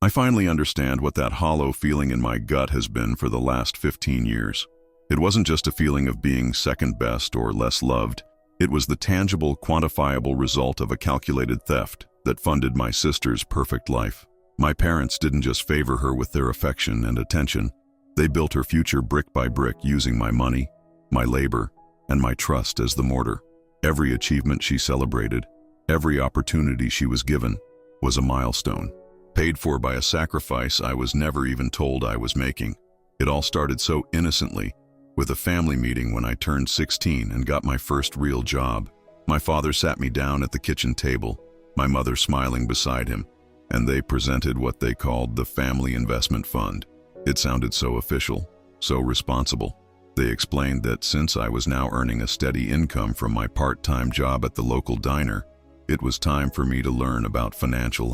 I finally understand what that hollow feeling in my gut has been for the last 15 years. It wasn't just a feeling of being second best or less loved. It was the tangible, quantifiable result of a calculated theft that funded my sister's perfect life. My parents didn't just favor her with their affection and attention. They built her future brick by brick using my money, my labor, and my trust as the mortar. Every achievement she celebrated, every opportunity she was given, was a milestone, paid for by a sacrifice I was never even told I was making. It all started so innocently, with a family meeting when I turned 16 and got my first real job. My father sat me down at the kitchen table, my mother smiling beside him, and they presented what they called the Family Investment Fund. It sounded so official, so responsible. They explained that since I was now earning a steady income from my part-time job at the local diner, it was time for me to learn about financial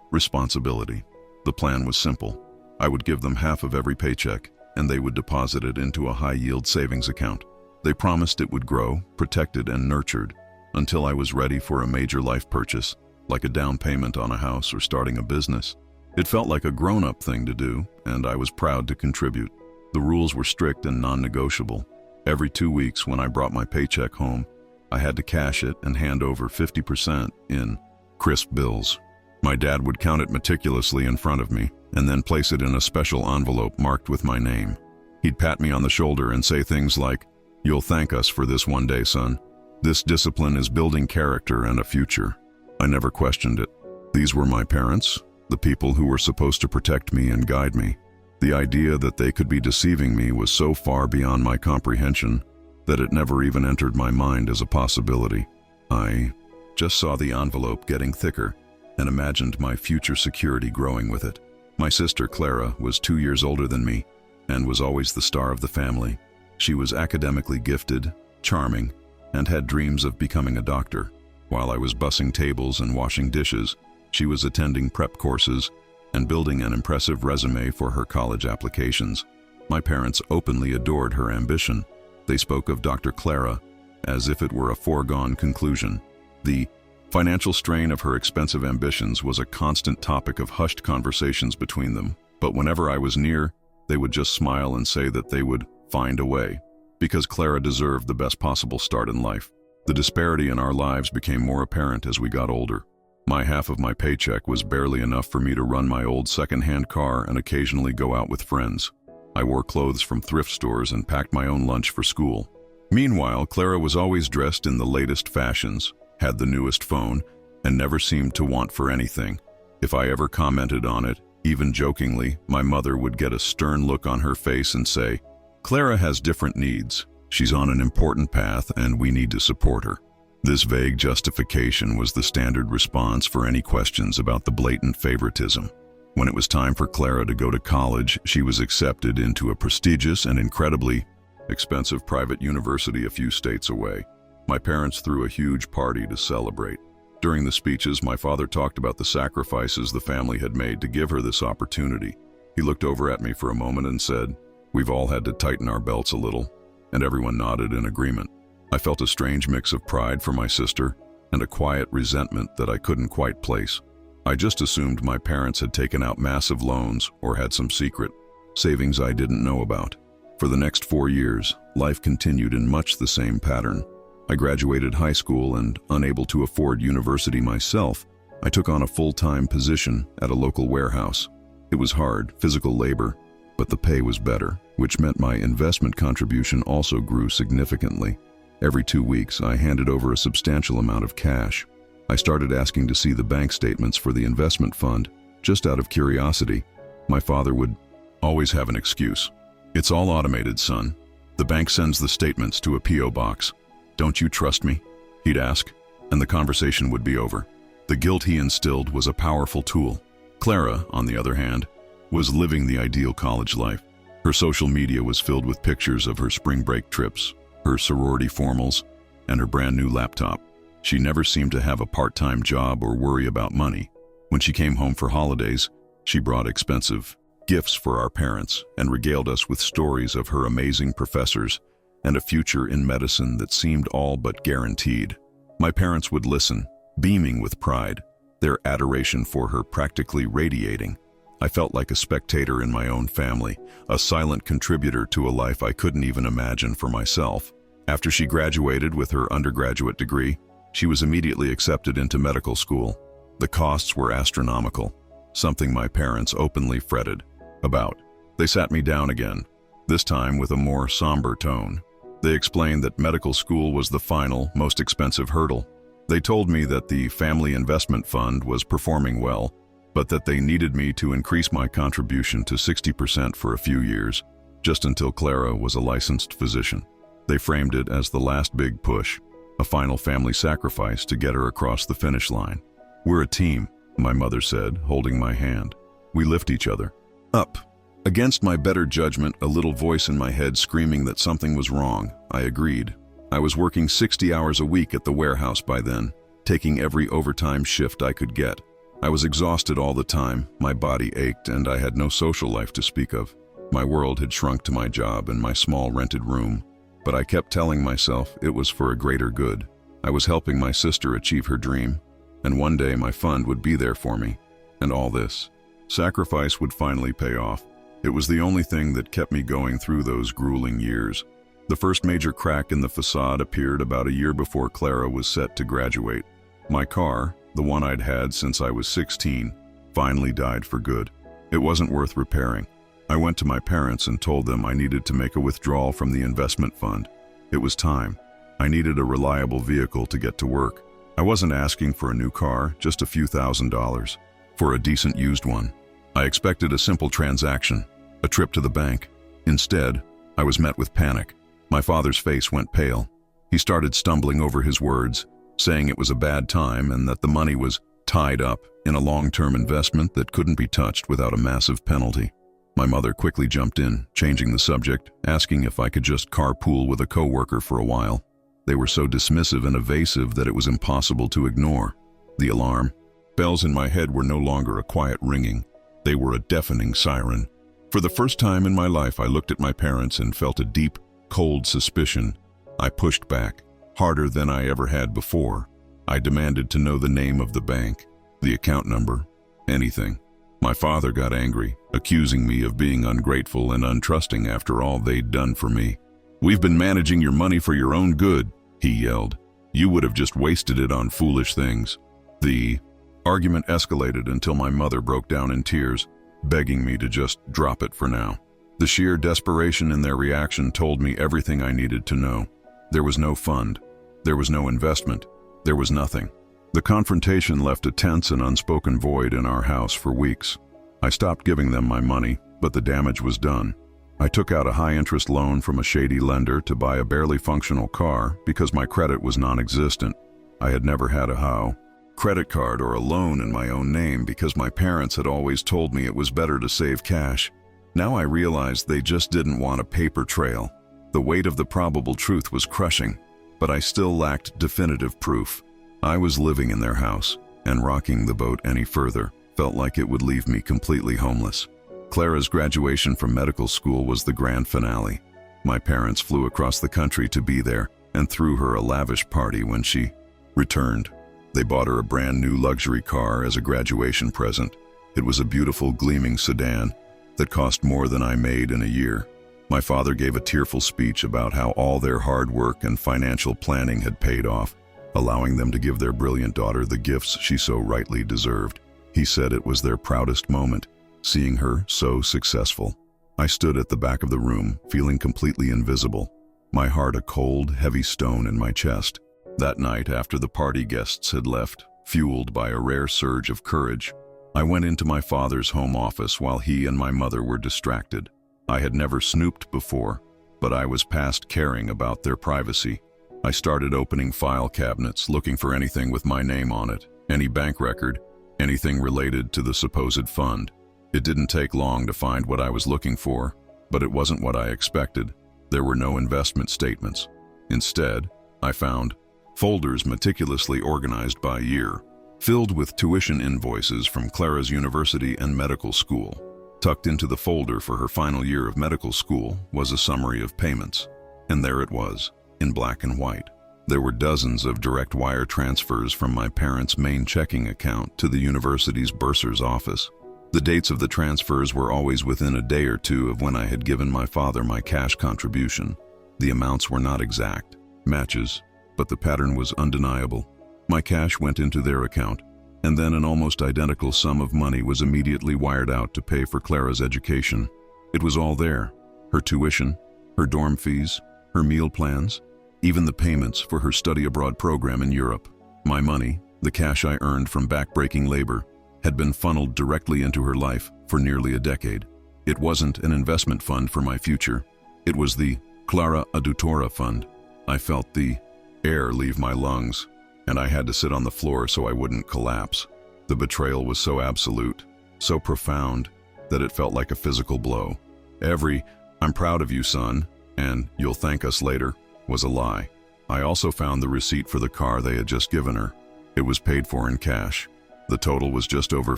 responsibility. The plan was simple. I would give them half of every paycheck, and they would deposit it into a high-yield savings account. They promised it would grow, protected and nurtured, until I was ready for a major life purchase, like a down payment on a house or starting a business. It felt like a grown-up thing to do, and I was proud to contribute. The rules were strict and non-negotiable. Every 2 weeks when I brought my paycheck home, I had to cash it and hand over 50% in crisp bills. My dad would count it meticulously in front of me and then place it in a special envelope marked with my name. He'd pat me on the shoulder and say things like, "You'll thank us for this one day, son. This discipline is building character and a future." I never questioned it. These were my parents, the people who were supposed to protect me and guide me. The idea that they could be deceiving me was so far beyond my comprehension that it never even entered my mind as a possibility. I just saw the envelope getting thicker and imagined my future security growing with it. My sister, Clara, was 2 years older than me and was always the star of the family. She was academically gifted, charming, and had dreams of becoming a doctor. While I was bussing tables and washing dishes, she was attending prep courses and building an impressive resume for her college applications. My parents openly adored her ambition. They spoke of Dr. Clara as if it were a foregone conclusion. The financial strain of her expensive ambitions was a constant topic of hushed conversations between them, but whenever I was near, they would just smile and say that they would find a way, because Clara deserved the best possible start in life. The disparity in our lives became more apparent as we got older. My half of my paycheck was barely enough for me to run my old second-hand car and occasionally go out with friends. I wore clothes from thrift stores and packed my own lunch for school. Meanwhile, Clara was always dressed in the latest fashions, had the newest phone, and never seemed to want for anything. If I ever commented on it, even jokingly, my mother would get a stern look on her face and say, "Clara has different needs. She's on an important path and we need to support her." This vague justification was the standard response for any questions about the blatant favoritism. When it was time for Clara to go to college, she was accepted into a prestigious and incredibly expensive private university a few states away. My parents threw a huge party to celebrate. During the speeches, my father talked about the sacrifices the family had made to give her this opportunity. He looked over at me for a moment and said, "We've all had to tighten our belts a little," and everyone nodded in agreement. I felt a strange mix of pride for my sister and a quiet resentment that I couldn't quite place. I just assumed my parents had taken out massive loans or had some secret savings I didn't know about. For the next 4 years, life continued in much the same pattern. I graduated high school and, unable to afford university myself, I took on a full-time position at a local warehouse. It was hard, physical labor, but the pay was better, which meant my investment contribution also grew significantly. Every 2 weeks, I handed over a substantial amount of cash. I started asking to see the bank statements for the investment fund, just out of curiosity. My father would always have an excuse. "It's all automated, son. The bank sends the statements to a P.O. box. Don't you trust me?" he'd ask, and the conversation would be over. The guilt he instilled was a powerful tool. Clara, on the other hand, was living the ideal college life. Her social media was filled with pictures of her spring break trips, her sorority formals, and her brand new laptop. She never seemed to have a part-time job or worry about money. When she came home for holidays, she brought expensive gifts for our parents and regaled us with stories of her amazing professors and a future in medicine that seemed all but guaranteed. My parents would listen, beaming with pride, their adoration for her practically radiating. I felt like a spectator in my own family, a silent contributor to a life I couldn't even imagine for myself. After she graduated with her undergraduate degree, she was immediately accepted into medical school. The costs were astronomical, something my parents openly fretted about. They sat me down again, this time with a more somber tone. They explained that medical school was the final, most expensive hurdle. They told me that the family investment fund was performing well, but that they needed me to increase my contribution to 60% for a few years, just until Clara was a licensed physician. They framed it as the last big push, a final family sacrifice to get her across the finish line. "We're a team," my mother said, holding my hand. "We lift each other up." Against my better judgment, a little voice in my head screaming that something was wrong, I agreed. I was working 60 hours a week at the warehouse by then, taking every overtime shift I could get. I was exhausted all the time, my body ached, and I had no social life to speak of. My world had shrunk to my job and my small rented room. But I kept telling myself it was for a greater good. I was helping my sister achieve her dream, and one day my fund would be there for me. And all this sacrifice would finally pay off. It was the only thing that kept me going through those grueling years. The first major crack in the facade appeared about a year before Clara was set to graduate. My car, the one I'd had since I was 16, finally died for good. It wasn't worth repairing. I went to my parents and told them I needed to make a withdrawal from the investment fund. It was time. I needed a reliable vehicle to get to work. I wasn't asking for a new car, just a few $1,000s. For a decent used one. I expected a simple transaction, a trip to the bank. Instead, I was met with panic. My father's face went pale. He started stumbling over his words, saying it was a bad time and that the money was tied up in a long-term investment that couldn't be touched without a massive penalty. My mother quickly jumped in, changing the subject, asking if I could just carpool with a coworker for a while. They were so dismissive and evasive that it was impossible to ignore. The alarm bells in my head were no longer a quiet ringing. They were a deafening siren. For the first time in my life, I looked at my parents and felt a deep, cold suspicion. I pushed back, harder than I ever had before. I demanded to know the name of the bank, the account number, anything. My father got angry, accusing me of being ungrateful and untrusting after all they'd done for me. "We've been managing your money for your own good," he yelled. "You would have just wasted it on foolish things." The argument escalated until my mother broke down in tears, begging me to just drop it for now. The sheer desperation in their reaction told me everything I needed to know. There was no fund. There was no investment. There was nothing. The confrontation left a tense and unspoken void in our house for weeks. I stopped giving them my money, but the damage was done. I took out a high-interest loan from a shady lender to buy a barely functional car because my credit was non-existent. I had never had a credit card or a loan in my own name because my parents had always told me it was better to save cash. Now I realized they just didn't want a paper trail. The weight of the probable truth was crushing, but I still lacked definitive proof. I was living in their house, and rocking the boat any further felt like it would leave me completely homeless. Clara's graduation from medical school was the grand finale. My parents flew across the country to be there and threw her a lavish party when she returned. They bought her a brand new luxury car as a graduation present. It was a beautiful, gleaming sedan that cost more than I made in a year. My father gave a tearful speech about how all their hard work and financial planning had paid off, allowing them to give their brilliant daughter the gifts she so rightly deserved. He said it was their proudest moment, seeing her so successful. I stood at the back of the room, feeling completely invisible, my heart a cold, heavy stone in my chest. That night, after the party guests had left, fueled by a rare surge of courage, I went into my father's home office while he and my mother were distracted. I had never snooped before, but I was past caring about their privacy. I started opening file cabinets, looking for anything with my name on it, any bank record, anything related to the supposed fund. It didn't take long to find what I was looking for, but it wasn't what I expected. There were no investment statements. Instead, I found folders meticulously organized by year, filled with tuition invoices from Clara's university and medical school. Tucked into the folder for her final year of medical school was a summary of payments. And there it was, in black and white. There were dozens of direct wire transfers from my parents' main checking account to the university's bursar's office. The dates of the transfers were always within a day or two of when I had given my father my cash contribution. The amounts were not exact matches, but the pattern was undeniable. My cash went into their account, and then an almost identical sum of money was immediately wired out to pay for Clara's education. It was all there: her tuition, her dorm fees, her meal plans, even the payments for her study abroad program in Europe. My money, the cash I earned from backbreaking labor, had been funneled directly into her life for nearly a decade. It wasn't an investment fund for my future. It was the Clara Addutora Fund. I felt the air leave my lungs, and I had to sit on the floor so I wouldn't collapse. The betrayal was so absolute, so profound, that it felt like a physical blow. Every "I'm proud of you, son," and "you'll thank us later," was a lie. I also found the receipt for the car they had just given her. It was paid for in cash. The total was just over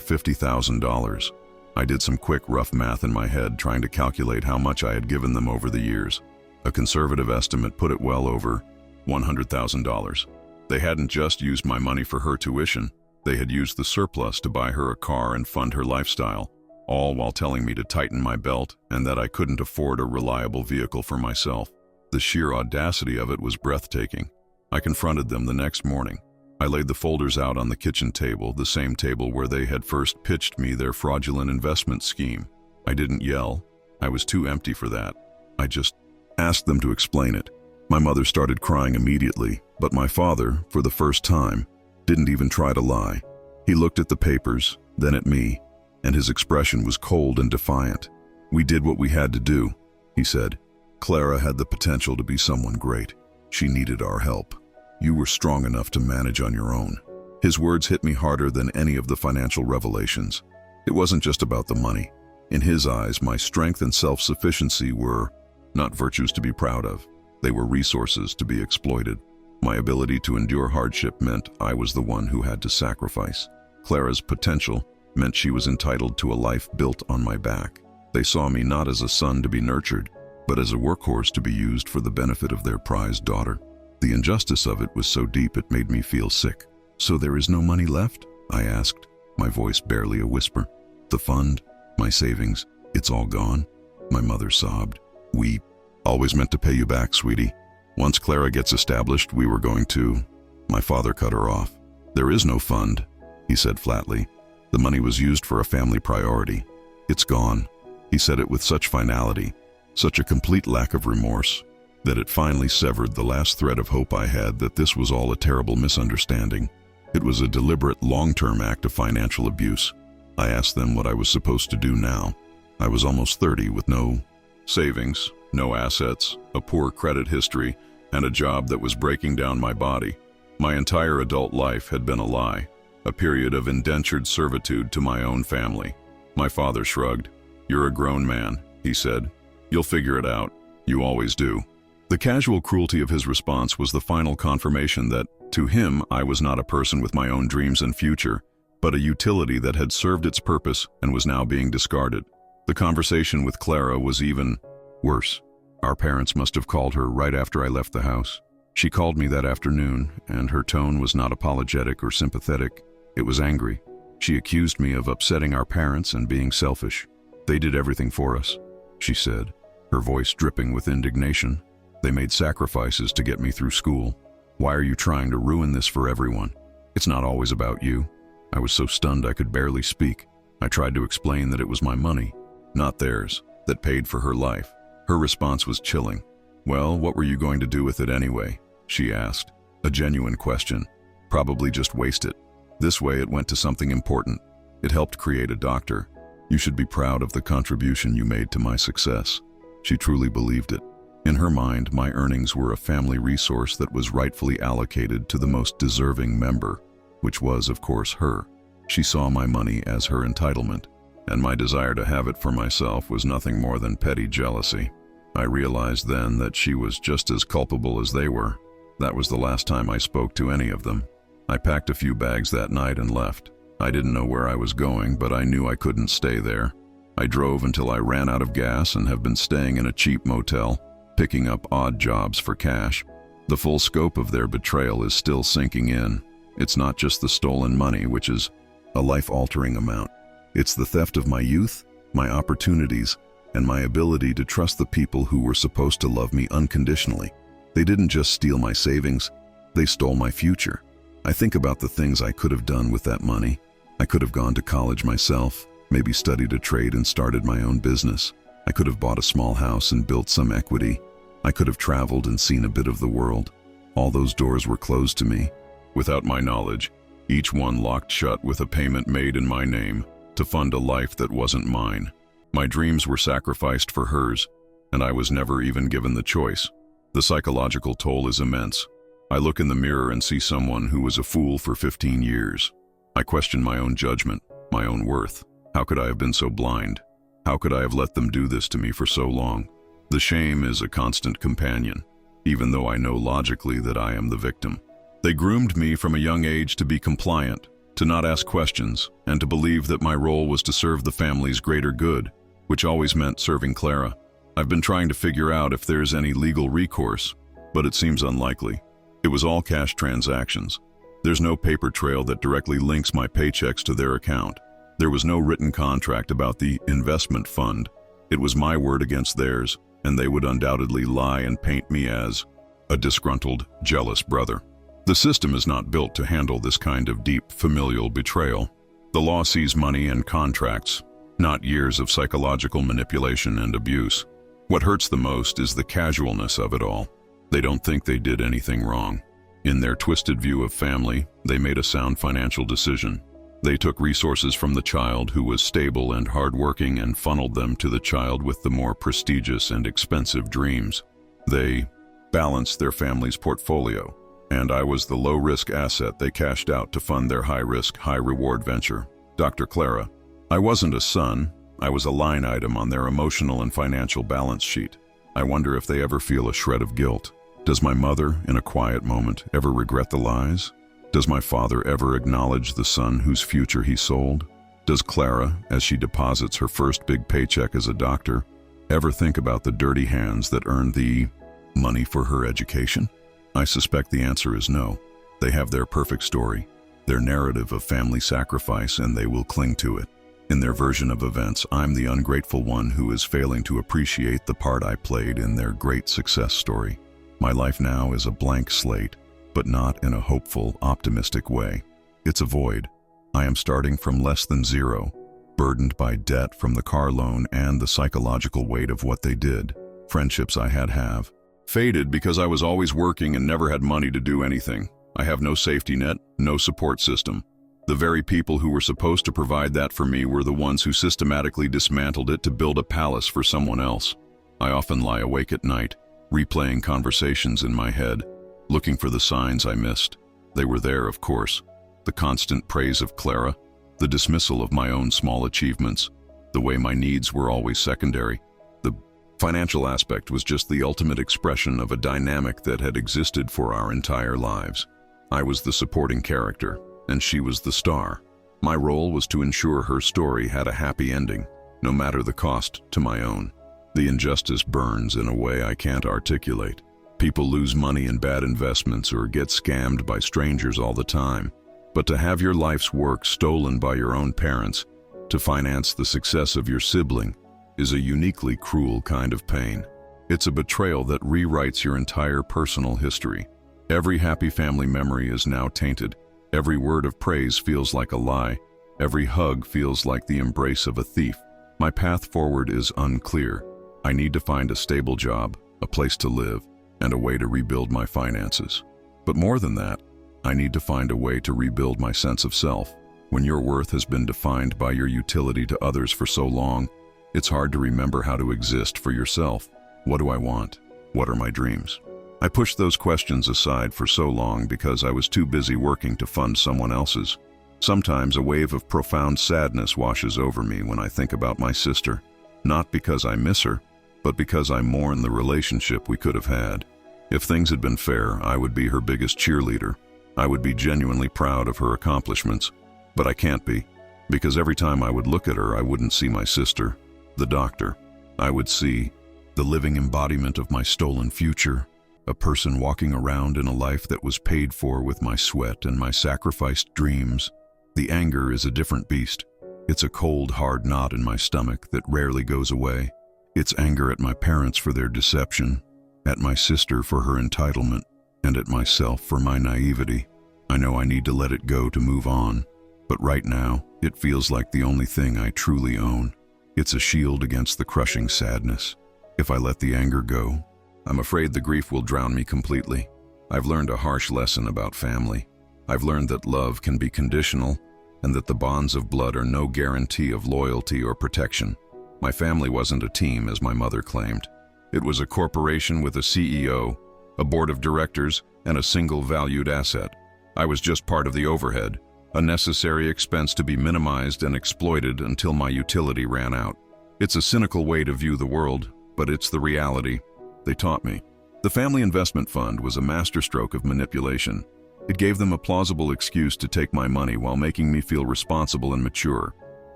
$50,000. I did some quick, rough math in my head, trying to calculate how much I had given them over the years. A conservative estimate put it well over $100,000. They hadn't just used my money for her tuition. They had used the surplus to buy her a car and fund her lifestyle, all while telling me to tighten my belt and that I couldn't afford a reliable vehicle for myself. The sheer audacity of it was breathtaking. I confronted them the next morning. I laid the folders out on the kitchen table, the same table where they had first pitched me their fraudulent investment scheme. I didn't yell. I was too empty for that. I just asked them to explain it. My mother started crying immediately, but my father, for the first time, didn't even try to lie. He looked at the papers, then at me, and his expression was cold and defiant. "We did what we had to do," he said. "Clara had the potential to be someone great. She needed our help. You were strong enough to manage on your own." His words hit me harder than any of the financial revelations. It wasn't just about the money. In his eyes, my strength and self-sufficiency were not virtues to be proud of. They were resources to be exploited. My ability to endure hardship meant I was the one who had to sacrifice. Clara's potential meant she was entitled to a life built on my back. They saw me not as a son to be nurtured, but as a workhorse to be used for the benefit of their prized daughter. The injustice of it was so deep it made me feel sick. "So there is no money left?" I asked, my voice barely a whisper. "The fund, my savings, it's all gone?" My mother sobbed. "We always meant to pay you back, sweetie. Once Clara gets established, we were going to..." My father cut her off. "There is no fund," he said flatly. "The money was used for a family priority. It's gone." He said it with such finality, such a complete lack of remorse, that it finally severed the last thread of hope I had that this was all a terrible misunderstanding. It was a deliberate, long-term act of financial abuse. I asked them what I was supposed to do now. I was almost 30 with no savings, no assets, a poor credit history, and a job that was breaking down my body. My entire adult life had been a lie, a period of indentured servitude to my own family. My father shrugged. "You're a grown man," he said. "You'll figure it out. You always do." The casual cruelty of his response was the final confirmation that, to him, I was not a person with my own dreams and future, but a utility that had served its purpose and was now being discarded. The conversation with Clara was even worse. Our parents must have called her right after I left the house. She called me that afternoon, and her tone was not apologetic or sympathetic. It was angry. She accused me of upsetting our parents and being selfish. "They did everything for us," she said, her voice dripping with indignation. "They made sacrifices to get me through school. Why are you trying to ruin this for everyone? It's not always about you." I was so stunned I could barely speak. I tried to explain that it was my money, not theirs, that paid for her life. Her response was chilling. "Well, what were you going to do with it anyway?" she asked. A genuine question. "Probably just waste it." This way it went to something important. It helped create a doctor. "You should be proud of the contribution you made to my success." She truly believed it. In her mind, my earnings were a family resource that was rightfully allocated to the most deserving member, which was, of course, her. She saw my money as her entitlement, and my desire to have it for myself was nothing more than petty jealousy. I realized then that she was just as culpable as they were. That was the last time I spoke to any of them. I packed a few bags that night and left. I didn't know where I was going, but I knew I couldn't stay there. I drove until I ran out of gas and have been staying in a cheap motel, picking up odd jobs for cash. The full scope of their betrayal is still sinking in. It's not just the stolen money, which is a life-altering amount. It's the theft of my youth, my opportunities, and my ability to trust the people who were supposed to love me unconditionally. They didn't just steal my savings, they stole my future. I think about the things I could have done with that money. I could have gone to college myself, maybe studied a trade and started my own business. I could have bought a small house and built some equity. I could have traveled and seen a bit of the world. All those doors were closed to me. Without my knowledge, each one locked shut with a payment made in my name to fund a life that wasn't mine. My dreams were sacrificed for hers, and I was never even given the choice. The psychological toll is immense. I look in the mirror and see someone who was a fool for 15 years. I question my own judgment, my own worth. How could I have been so blind? How could I have let them do this to me for so long? The shame is a constant companion, even though I know logically that I am the victim. They groomed me from a young age to be compliant, to not ask questions, and to believe that my role was to serve the family's greater good, which always meant serving Clara. I've been trying to figure out if there's any legal recourse, but it seems unlikely. It was all cash transactions. There's no paper trail that directly links my paychecks to their account. There was no written contract about the investment fund. It was my word against theirs, and they would undoubtedly lie and paint me as a disgruntled, jealous brother. The system is not built to handle this kind of deep familial betrayal. The law sees money and contracts, not years of psychological manipulation and abuse. What hurts the most is the casualness of it all. They don't think they did anything wrong. In their twisted view of family, they made a sound financial decision. They took resources from the child who was stable and hardworking and funneled them to the child with the more prestigious and expensive dreams. They balanced their family's portfolio, and I was the low-risk asset they cashed out to fund their high-risk, high-reward venture. Dr. Clara. I wasn't a son, I was a line item on their emotional and financial balance sheet. I wonder if they ever feel a shred of guilt. Does my mother, in a quiet moment, ever regret the lies? Does my father ever acknowledge the son whose future he sold? Does Clara, as she deposits her first big paycheck as a doctor, ever think about the dirty hands that earned the money for her education? I suspect the answer is no. They have their perfect story, their narrative of family sacrifice, and they will cling to it. In their version of events, I'm the ungrateful one who is failing to appreciate the part I played in their great success story. My life now is a blank slate, but not in a hopeful, optimistic way. It's a void. I am starting from less than zero, burdened by debt from the car loan and the psychological weight of what they did. Friendships I had have faded because I was always working and never had money to do anything. I have no safety net, no support system. The very people who were supposed to provide that for me were the ones who systematically dismantled it to build a palace for someone else. I often lie awake at night, replaying conversations in my head, looking for the signs I missed. They were there, of course. The constant praise of Clara, the dismissal of my own small achievements, the way my needs were always secondary. The financial aspect was just the ultimate expression of a dynamic that had existed for our entire lives. I was the supporting character, and she was the star. My role was to ensure her story had a happy ending, no matter the cost to my own. The injustice burns in a way I can't articulate. People lose money in bad investments or get scammed by strangers all the time. But to have your life's work stolen by your own parents to finance the success of your sibling is a uniquely cruel kind of pain. It's a betrayal that rewrites your entire personal history. Every happy family memory is now tainted. Every word of praise feels like a lie. Every hug feels like the embrace of a thief. My path forward is unclear. I need to find a stable job, a place to live, and a way to rebuild my finances. But more than that, I need to find a way to rebuild my sense of self. When your worth has been defined by your utility to others for so long, it's hard to remember how to exist for yourself. What do I want? What are my dreams? I pushed those questions aside for so long because I was too busy working to fund someone else's. Sometimes a wave of profound sadness washes over me when I think about my sister, not because I miss her, but because I mourn the relationship we could have had. If things had been fair, I would be her biggest cheerleader. I would be genuinely proud of her accomplishments, but I can't be, because every time I would look at her, I wouldn't see my sister, the doctor. I would see the living embodiment of my stolen future, a person walking around in a life that was paid for with my sweat and my sacrificed dreams. The anger is a different beast. It's a cold, hard knot in my stomach that rarely goes away. It's anger at my parents for their deception, at my sister for her entitlement, and at myself for my naivety. I know I need to let it go to move on, but right now, it feels like the only thing I truly own. It's a shield against the crushing sadness. If I let the anger go, I'm afraid the grief will drown me completely. I've learned a harsh lesson about family. I've learned that love can be conditional, and that the bonds of blood are no guarantee of loyalty or protection. My family wasn't a team, as my mother claimed. It was a corporation with a CEO, a board of directors, and a single valued asset. I was just part of the overhead, a necessary expense to be minimized and exploited until my utility ran out. It's a cynical way to view the world, but it's the reality. They taught me. The family investment fund was a masterstroke of manipulation. It gave them a plausible excuse to take my money while making me feel responsible and mature.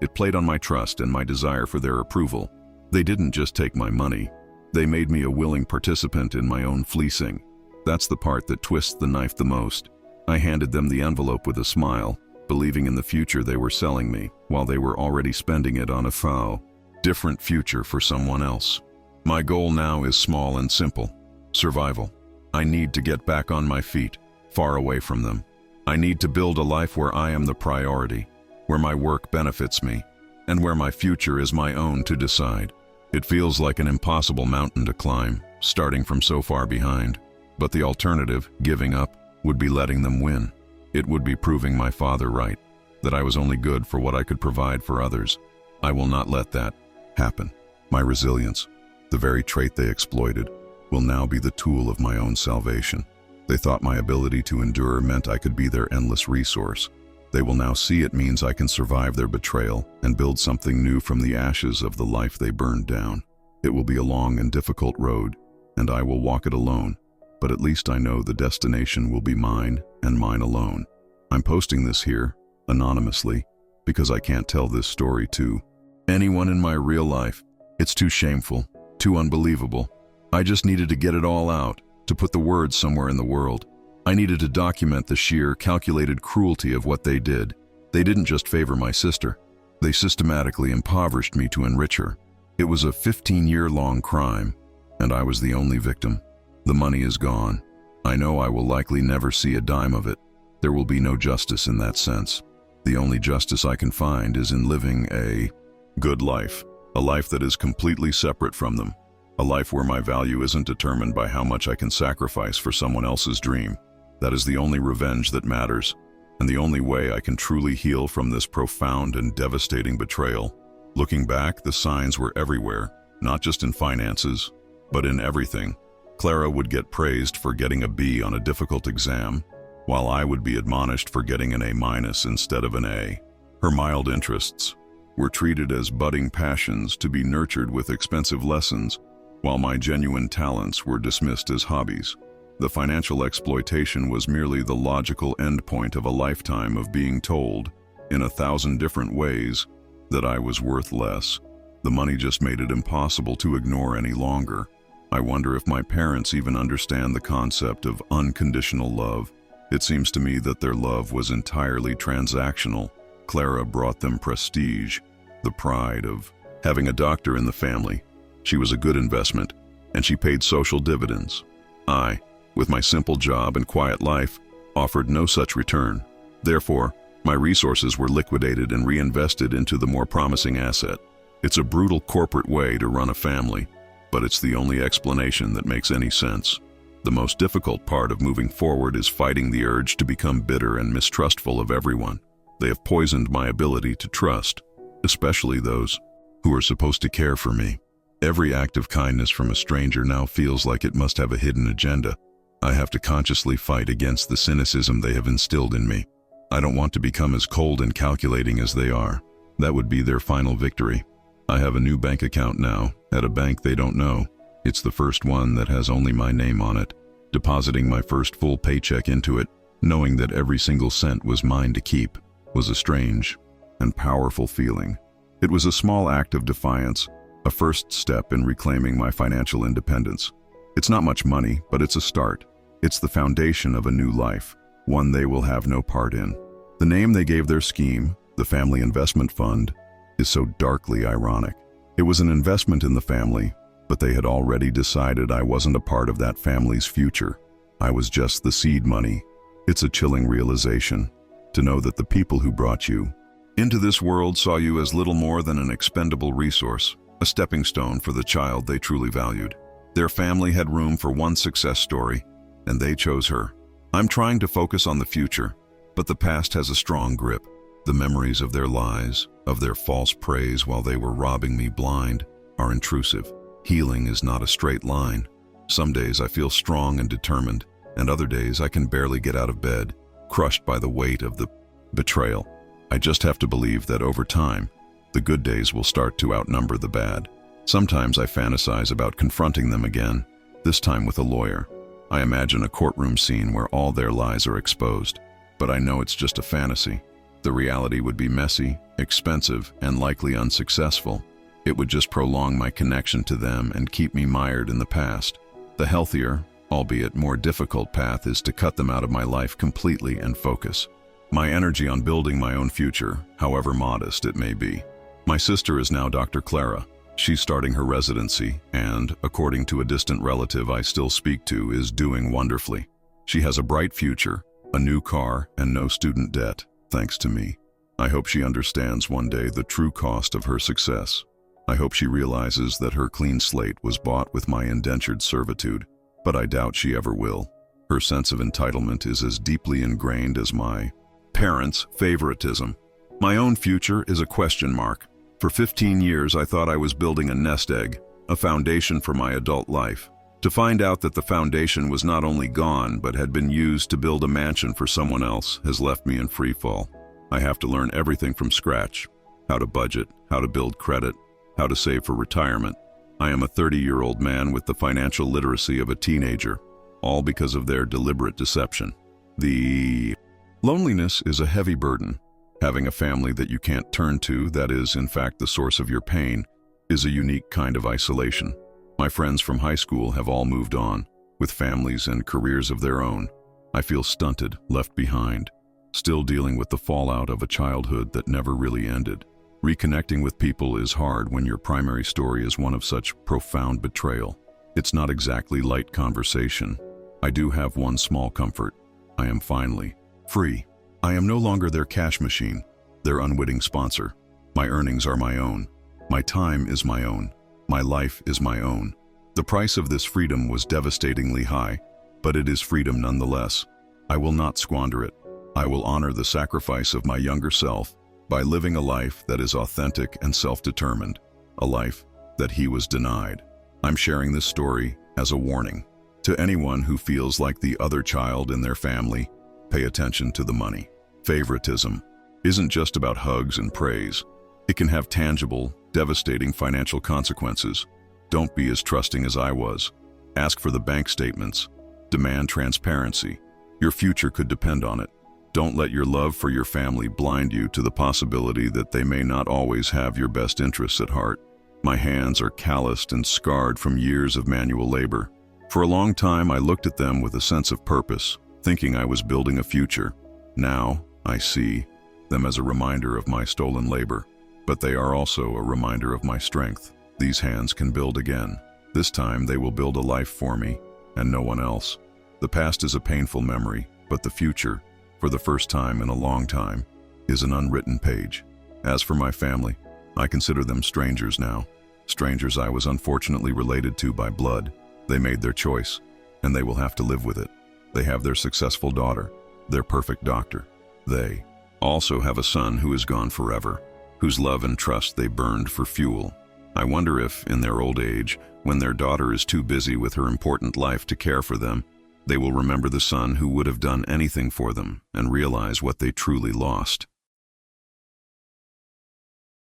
It played on my trust and my desire for their approval. They didn't just take my money. They made me a willing participant in my own fleecing. That's the part that twists the knife the most. I handed them the envelope with a smile, believing in the future they were selling me, while they were already spending it on a different future for someone else. My goal now is small and simple: survival. I need to get back on my feet, far away from them. I need to build a life where I am the priority, where my work benefits me, and where my future is my own to decide. It feels like an impossible mountain to climb, starting from so far behind. But the alternative, giving up, would be letting them win. It would be proving my father right, that I was only good for what I could provide for others. I will not let that happen. My resilience, the very trait they exploited, will now be the tool of my own salvation. They thought my ability to endure meant I could be their endless resource. They will now see it means I can survive their betrayal and build something new from the ashes of the life they burned down. It will be a long and difficult road, and I will walk it alone, but at least I know the destination will be mine and mine alone. I'm posting this here, anonymously, because I can't tell this story to anyone in my real life. It's too shameful, too unbelievable. I just needed to get it all out, to put the words somewhere in the world. I needed to document the sheer, calculated cruelty of what they did. They didn't just favor my sister. They systematically impoverished me to enrich her. It was a 15-year-long crime, and I was the only victim. The money is gone. I know I will likely never see a dime of it. There will be no justice in that sense. The only justice I can find is in living a good life, a life that is completely separate from them, a life where my value isn't determined by how much I can sacrifice for someone else's dream. That is the only revenge that matters, and the only way I can truly heal from this profound and devastating betrayal. Looking back, the signs were everywhere, not just in finances, but in everything. Clara would get praised for getting a B on a difficult exam, while I would be admonished for getting an A- instead of an A. Her mild interests were treated as budding passions to be nurtured with expensive lessons, while my genuine talents were dismissed as hobbies. The financial exploitation was merely the logical endpoint of a lifetime of being told, in 1,000 different ways, that I was worth less. The money just made it impossible to ignore any longer. I wonder if my parents even understand the concept of unconditional love. It seems to me that their love was entirely transactional. Clara brought them prestige, the pride of having a doctor in the family. She was a good investment, and she paid social dividends. I, with my simple job and quiet life, offered no such return. Therefore, my resources were liquidated and reinvested into the more promising asset. It's a brutal corporate way to run a family, but it's the only explanation that makes any sense. The most difficult part of moving forward is fighting the urge to become bitter and mistrustful of everyone. They have poisoned my ability to trust, especially those who are supposed to care for me. Every act of kindness from a stranger now feels like it must have a hidden agenda. I have to consciously fight against the cynicism they have instilled in me. I don't want to become as cold and calculating as they are. That would be their final victory. I have a new bank account now, at a bank they don't know. It's the first one that has only my name on it. Depositing my first full paycheck into it, knowing that every single cent was mine to keep, was a strange and powerful feeling. It was a small act of defiance, a first step in reclaiming my financial independence. It's not much money, but it's a start. It's the foundation of a new life, one they will have no part in. The name they gave their scheme, the Family Investment Fund, is so darkly ironic. It was an investment in the family, but they had already decided I wasn't a part of that family's future. I was just the seed money. It's a chilling realization to know that the people who brought you into this world saw you as little more than an expendable resource, a stepping stone for the child they truly valued. Their family had room for one success story, and they chose her. I'm trying to focus on the future, but the past has a strong grip. The memories of their lies, of their false praise while they were robbing me blind, are intrusive. Healing is not a straight line. Some days I feel strong and determined, and other days I can barely get out of bed, crushed by the weight of the betrayal. I just have to believe that over time, the good days will start to outnumber the bad. Sometimes I fantasize about confronting them again, this time with a lawyer. I imagine a courtroom scene where all their lies are exposed. But I know it's just a fantasy. The reality would be messy, expensive, and likely unsuccessful. It would just prolong my connection to them and keep me mired in the past. The healthier, albeit more difficult path is to cut them out of my life completely and focus my energy on building my own future, however modest it may be. My sister is now Dr. Clara. She's starting her residency and, according to a distant relative I still speak to, is doing wonderfully. She has a bright future, a new car, and no student debt, thanks to me. I hope she understands one day the true cost of her success. I hope she realizes that her clean slate was bought with my indentured servitude, but I doubt she ever will. Her sense of entitlement is as deeply ingrained as my parents' favoritism. My own future is a question mark. For 15 years I thought I was building a nest egg, a foundation for my adult life. To find out that the foundation was not only gone but had been used to build a mansion for someone else has left me in free fall. I have to learn everything from scratch. How to budget, how to build credit, how to save for retirement. I am a 30-year-old man with the financial literacy of a teenager, all because of their deliberate deception. The loneliness is a heavy burden. Having a family that you can't turn to, that is, in fact, the source of your pain, is a unique kind of isolation. My friends from high school have all moved on, with families and careers of their own. I feel stunted, left behind, still dealing with the fallout of a childhood that never really ended. Reconnecting with people is hard when your primary story is one of such profound betrayal. It's not exactly light conversation. I do have one small comfort. I am finally free. I am no longer their cash machine, their unwitting sponsor. My earnings are my own. My time is my own. My life is my own. The price of this freedom was devastatingly high, but it is freedom nonetheless. I will not squander it. I will honor the sacrifice of my younger self by living a life that is authentic and self-determined, a life that he was denied. I'm sharing this story as a warning. To anyone who feels like the other child in their family, pay attention to the money. Favoritism isn't just about hugs and praise. It can have tangible, devastating financial consequences. Don't be as trusting as I was. Ask for the bank statements. Demand transparency. Your future could depend on it. Don't let your love for your family blind you to the possibility that they may not always have your best interests at heart. My hands are calloused and scarred from years of manual labor. For a long time, I looked at them with a sense of purpose, thinking I was building a future. Now, I see them as a reminder of my stolen labor, but they are also a reminder of my strength. These hands can build again. This time, they will build a life for me, and no one else. The past is a painful memory, but the future, for the first time in a long time, is an unwritten page. As for my family, I consider them strangers now. Strangers I was unfortunately related to by blood. They made their choice, and they will have to live with it. They have their successful daughter, their perfect doctor. They also have a son who is gone forever, whose love and trust they burned for fuel. I wonder if, in their old age, when their daughter is too busy with her important life to care for them, they will remember the son who would have done anything for them and realize what they truly lost.